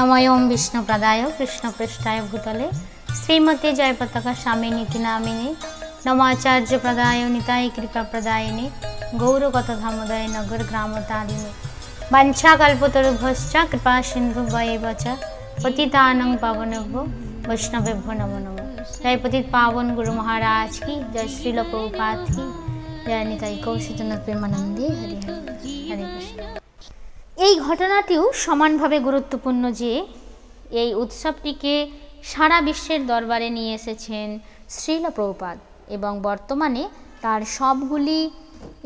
नमों विष्णुप्रदाय कृष्णपृष्ठाय भूतले श्रीमते जयपताका स्वामिनीति नामिने नमाचार्य प्रदाय निताय कृपा प्रदायिने गौरकथामोदय नगर ग्रामतारिणे वाञ्छाकल्पतरुभ्यश्च कृपा सिन्धुभ्येव च पतितानां पावनेभ्यो वैष्णवेभ्यो नमो नमः। जय पतित पावन गुरु महाराज की जय, श्रील प्रभुपाद की जय, निताई कौशिकनाथ प्रेमानंदे हरि हरि हरे कृष्ण। এই ঘটনাটিও সমানভাবে গুরুত্বপূর্ণ যে এই উৎসবটিকে সারা বিশ্বের দরবারে নিয়ে এসেছেন শ্রীল প্রভুপাদ এবং বর্তমানে তার সবগুলি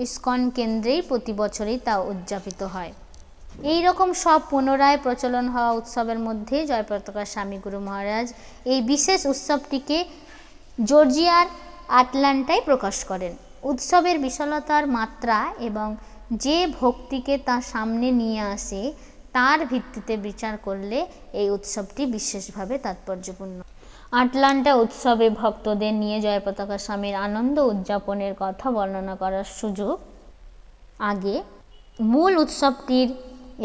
ইসকন কেন্দ্রেই প্রতি বছরই তা উদযাপিত হয়। এই রকম সব পুনরায় প্রচলন হওয়া উৎসবের মধ্যে জয়পতাকা স্বামী গুরু মহারাজ এই বিশেষ উৎসবটিকে জর্জিয়ার আটলান্টায় প্রকাশ করেন। উৎসবের বিশালতার মাত্রা এবং যে ভক্তিকে তার সামনে নিয়ে আসে তার ভিত্তিতে বিচার করলে এই উৎসবটি বিশেষভাবে তাৎপর্যপূর্ণ। আটলান্টা উৎসবে ভক্তদের নিয়ে জয়পতাকা স্বামীর আনন্দ উদযাপনের কথা বর্ণনা করার সুযোগ আগে মূল উৎসবটির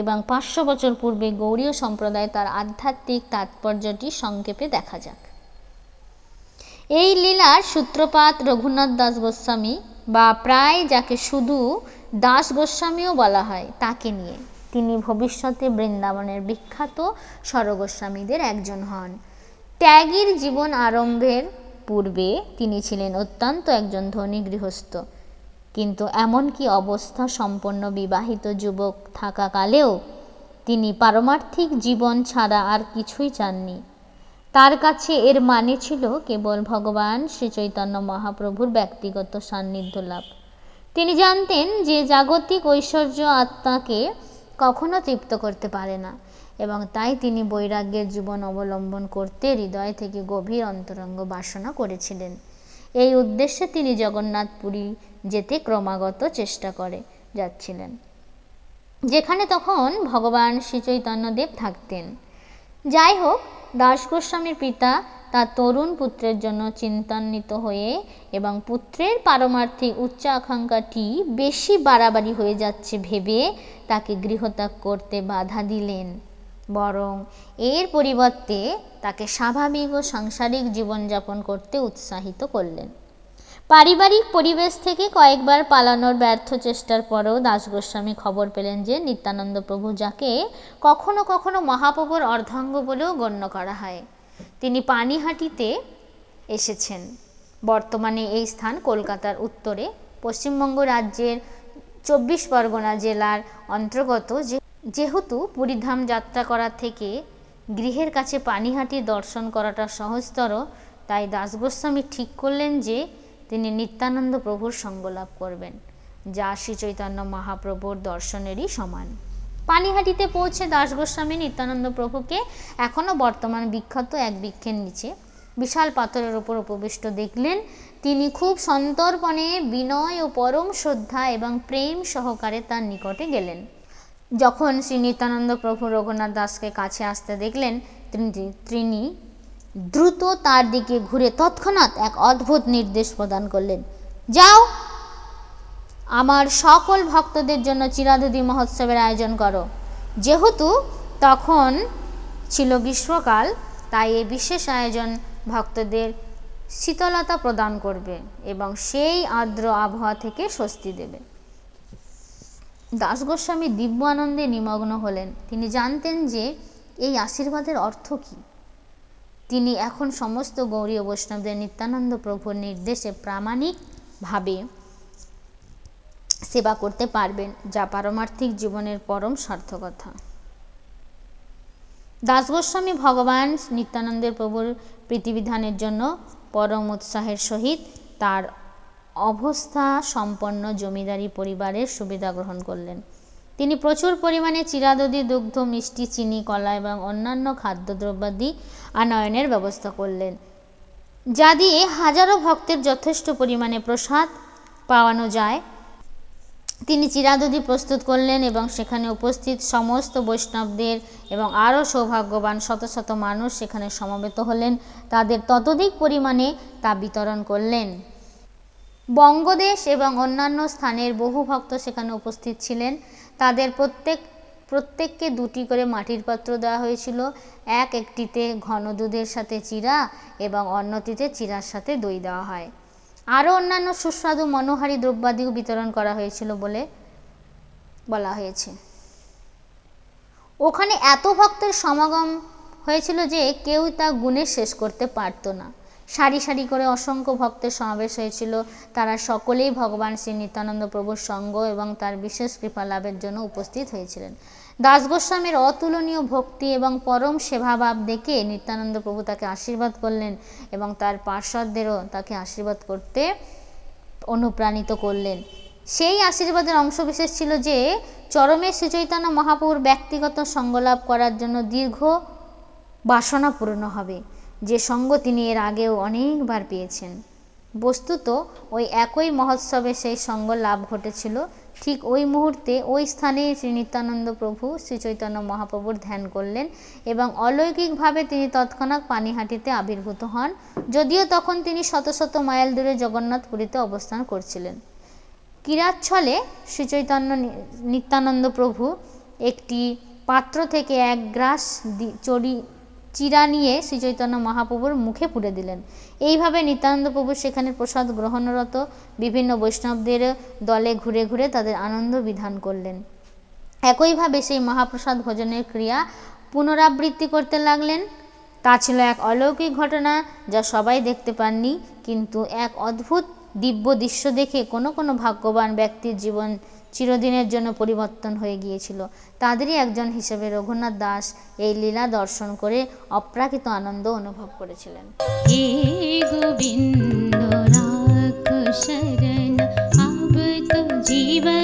এবং 500 বছর পূর্বে গৌড়ীয় সম্প্রদায় তার আধ্যাত্মিক তাৎপর্যটি সংক্ষেপে দেখা যাক। এই লীলার সূত্রপাত রঘুনাথ দাস গোস্বামী বা প্রায় যাকে শুধু দাস গোস্বামীও বলা হয় তাকে নিয়ে। তিনি ভবিষ্যতে বৃন্দাবনের বিখ্যাত স্বরগোস্বামীদের একজন হন। ত্যাগীর জীবন আরম্ভের পূর্বে তিনি ছিলেন অত্যন্ত একজন ধনী গৃহস্থ, কিন্তু এমনকি অবস্থা সম্পন্ন বিবাহিত যুবক থাকাকালেও তিনি পারমার্থিক জীবন ছাড়া আর কিছুই চাননি। তার কাছে এর মানে ছিল কেবল ভগবান শ্রী চৈতন্য মহাপ্রভুর ব্যক্তিগত সান্নিধ্য লাভ। তিনি জানতেন যে জাগতিক ঐশ্বর্য আত্মাকে কখনো তৃপ্ত করতে পারে না এবং তাই তিনি বৈরাগ্যের জীবন অবলম্বন করতে হৃদয় থেকে গভীর অন্তরঙ্গ বাসনা করেছিলেন। এই উদ্দেশ্যে তিনি জগন্নাথপুরী যেতে ক্রমাগত চেষ্টা করে যাচ্ছিলেন, যেখানে তখন ভগবান শ্রী চৈতন্যদেব থাকতেন। যাই হোক, দাস গোস্বামীর পিতা তার তরুণ পুত্রের জন্য চিন্তান্বিত হয়ে এবং পুত্রের পারমার্থিক উচ্চ আকাঙ্ক্ষাটি বেশি বাড়াবাড়ি হয়ে যাচ্ছে ভেবে তাকে গৃহত্যাগ করতে বাধা দিলেন, বরং এর পরিবর্তে তাকে স্বাভাবিক ও সাংসারিক জীবনযাপন করতে উৎসাহিত করলেন। পারিবারিক পরিবেশ থেকে কয়েকবার পালানোর ব্যর্থ চেষ্টার পরেও দাস গোস্বামী খবর পেলেন যে নিত্যানন্দ প্রভু, যাকে কখনো কখনো মহাপ্রভুর অর্ধাঙ্গ বলেও গণ্য করা হয়, তিনি পানিহাটিতে এসেছেন। বর্তমানে এই স্থান কলকাতার উত্তরে পশ্চিমবঙ্গ রাজ্যের 24 পরগনা জেলার অন্তর্গত। যেহেতু পুরীধাম যাত্রা করার থেকে গৃহের কাছে পানিহাটি দর্শন করাটা সহজতর, তাই দাস গোস্বামী ঠিক করলেন যে তিনি নিত্যানন্দ প্রভুর সঙ্গ লাভ করবেন, যা শ্রী চৈতন্য মহাপ্রভুর দর্শনেরই সমান। পানিহাটিতে পৌঁছে দাস গোস্বামী নিত্যানন্দ প্রভুকে এখনও বর্তমান বিখ্যাত এক বৃক্ষের নিচে বিশাল পাথরের উপর উপবিষ্ট দেখলেন। তিনি খুব সন্তর্পণে, বিনয় ও পরম শ্রদ্ধা এবং প্রেম সহকারে তার নিকটে গেলেন। যখন শ্রী নিত্যানন্দ প্রভু রঘুনাথ দাসকে কাছে আসতে দেখলেন, তিনি দ্রুত তার দিকে ঘুরে তৎক্ষণাৎ এক অদ্ভুত নির্দেশ প্রদান করলেন, যাও, আমার সকল ভক্তদের জন্য চিরাধুধি মহোৎসবের আয়োজন করো। যেহেতু তখন ছিল গ্রীষ্মকাল, তাই এই বিশেষ আয়োজন ভক্তদের শীতলতা প্রদান করবে এবং সেই আর্দ্র আবহাওয়া থেকে স্বস্তি দেবে। দাস গোস্বামী দিব্য আনন্দে নিমগ্ন হলেন। তিনি জানতেন যে এই আশীর্বাদের অর্থ কী। তিনি এখন সমস্ত গৌড়ীয় বৈষ্ণবদের নিত্যানন্দ প্রভুর নির্দেশে প্রামাণিকভাবে সেবা করতে পারবেন, যা পারমার্থিক জীবনের পরম সার্থকতা। দাস গোস্বামী ভগবান নিত্যানন্দের প্রভুর প্রীতিবিধানের জন্য পরম উৎসাহের সহিত তার অবস্থা সম্পন্ন জমিদারি পরিবারের সুবিধা গ্রহণ করলেন। তিনি প্রচুর পরিমাণে চিরাদধি, দুগ্ধ, মিষ্টি, চিনি, কলা এবং অন্যান্য খাদ্যদ্রব্যাদি আনয়নের ব্যবস্থা করলেন, যা দিয়ে হাজারো ভক্তের যথেষ্ট পরিমাণে প্রসাদ পাওয়ানো যায়। তিনি চিরাদধি প্রস্তুত করলেন এবং সেখানে উপস্থিত সমস্ত বৈষ্ণবদের এবং আরও সৌভাগ্যবান শত শত মানুষ সেখানে সমবেত হলেন, তাদের ততোধিক পরিমাণে তা বিতরণ করলেন। বঙ্গদেশ এবং অন্যান্য স্থানের বহু ভক্ত সেখানে উপস্থিত ছিলেন। তাদের প্রত্যেক প্রত্যেককে 2টি করে মাটির পাত্র দেওয়া হয়েছিল। একটিতে ঘন দুধের সাথে চিরা এবং অন্যটিতে চিরার সাথে দই দেওয়া হয়। আরও অন্যান্য সুস্বাদু মনোহারী দ্রব্যাদিও বিতরণ করা হয়েছিল বলে বলা হয়েছে। ওখানে এত ভক্তের সমাগম হয়েছিল যে কেউ তা গুণে শেষ করতে পারত না। সারি সারি করে অসংখ্য ভক্তের সমাবেশ হয়েছিল। তারা সকলেই ভগবান শ্রী নিত্যানন্দ প্রভুর সঙ্গ এবং তার বিশেষ কৃপা লাভের জন্য উপস্থিত হয়েছিলেন। দাস গোস্বামীর অতুলনীয় ভক্তি এবং পরম সেবাভাব দেখে নিত্যানন্দ প্রভু তাকে আশীর্বাদ করলেন এবং তার পার্ষদদেরও তাকে আশীর্বাদ করতে অনুপ্রাণিত করলেন। সেই আশীর্বাদের অংশবিশেষ ছিল যে চরমে শ্রীচৈতন্য মহাপ্রভুর ব্যক্তিগত সঙ্গলাভ করার জন্য দীর্ঘ বাসনা পূর্ণ হবে, যে সঙ্গ তিনি এর আগেও অনেকবার পেয়েছেন। বস্তুত ওই একই মহোৎসবে সেই সঙ্গ লাভ ঘটেছিল। ঠিক ওই মুহূর্তে ওই স্থানে শ্রী নিত্যানন্দ প্রভু শ্রীচৈতন্য মহাপ্রভুর ধ্যান করলেন এবং অলৌকিকভাবে তিনি তৎক্ষণাৎ পানিহাটিতে আবির্ভূত হন, যদিও তখন তিনি শত শত মাইল দূরে জগন্নাথপুরীতে অবস্থান করছিলেন। কিরাচ্ছলে শ্রীচৈতন্য নিত্যানন্দ প্রভু একটি পাত্র থেকে এক গ্রাস চিরা নিয়ে শ্রীচৈতন্য মহাপ্রভুর মুখে পুরে দিলেন। এইভাবে নিত্যানন্দ প্রভু সেখানে প্রসাদ গ্রহণরত বিভিন্ন বৈষ্ণবদের দলে ঘুরে ঘুরে তাদের আনন্দ বিধান করলেন। একইভাবে সেই মহাপ্রসাদ ভোজনের ক্রিয়া পুনরাবৃত্তি করতে লাগলেন। তা ছিল এক অলৌকিক ঘটনা যা সবাই দেখতে পাননি, কিন্তু এক অদ্ভুত দিব্য দৃশ্য দেখে কোনো কোনো ভাগ্যবান ব্যক্তির জীবন চিরদিনের জন্য পরিবর্তন হয়ে গিয়েছিল। তাদেরই একজন হিসেবে রঘুনাথ দাস এই লীলা দর্শন করে অপ্রাকৃত আনন্দ অনুভব করেছিলেন। হে গোবিন্দ রাখ শরণ, আব তো জীবন